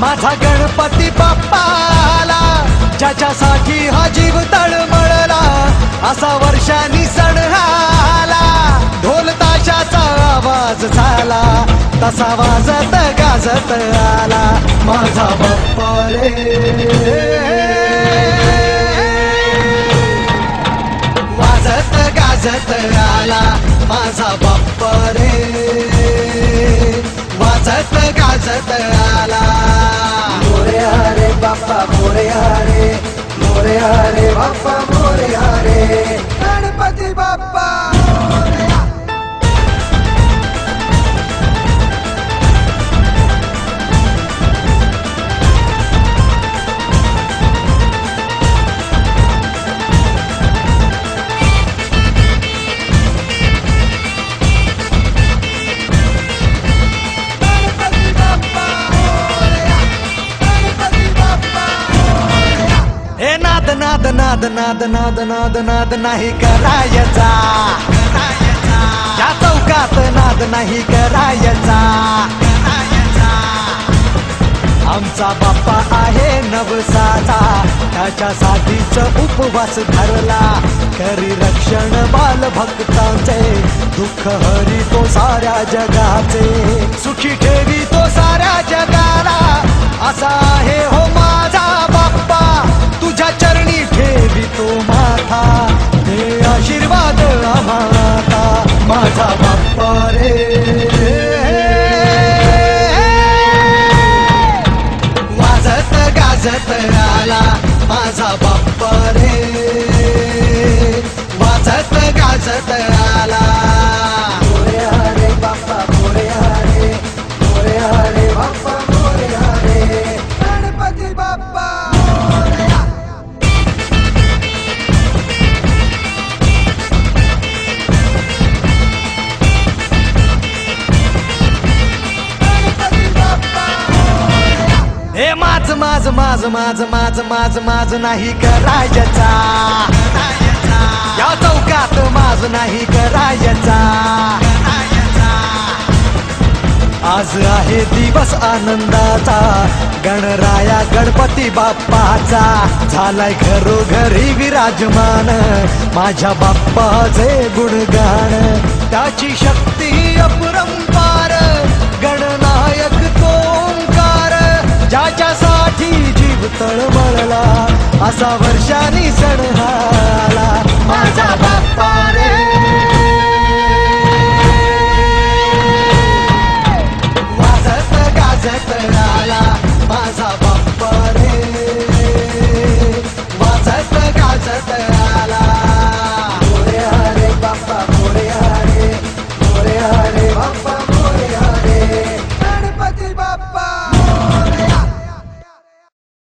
माझा गणपती बाप्पाला, ज्याच्यासाठी हा जीव तळमळला, असा वर्षांनी सण आला. ढोल ताशाचा आवाज झाला, तसा वाजत गाजत आला माझा बाप्पा रे. वाजत गाजत आला माझा बाप्पा रे, वाजत गाजत आला. मोरया रे बाप्पा मोरया रे, मोरया रे बाप्पा मोरया रे, गणपती बाप्पा मोरया. हे नाद नाद नाद नाद नाद नाद नाद नाही करायचा, या चौकात नाद नाही करायचा. आमचा बाप्पा आहे नवसाचा, त्याच्यासाठीच उपवास धरला. करी रक्षण बाल भक्तांचे, दुःख हरी तो साऱ्या जगाचे, सुखी ठेवी तो साऱ्या जगाला. असा आहे हो माझा बाप्पा, तुझ्या चरणी ठेवी तो माथा, हे आशीर्वाद आम्हाला माझा बाप्पा रे. वाजत गाजत आला माझा बाप्पा रे, वाजत गाजत आला. मोरया रे बाप्पा मोरया रे, मोरया रे बाप्पा मोरया रे, गणपती बाप्पा मोरया. गणपती बाप्पा मोरया. हे माझ माझ माझ माझ माझ माझ माझ नाही करायचा, या चौकात माझ नाही करायचा. आज आहे दिवस आनंदाचा, गणराया गणपती बाप्पाचा. झालाय घरोघरी विराजमान माझ्या बाप्पाचे गुणगान. त्याची शक्ती अपरंपार, गणनायक तो ओंकार, ज्याच्यासाठी जीव तळमळला, असा वर्षांनी सण आला माझा बाप्पा रे. वाजत गाजत आला माझा बाप्पा रे, वाजत गाजत आला. मोरया रे बाप्पा मोरया रे, मोरया रे बाप्पा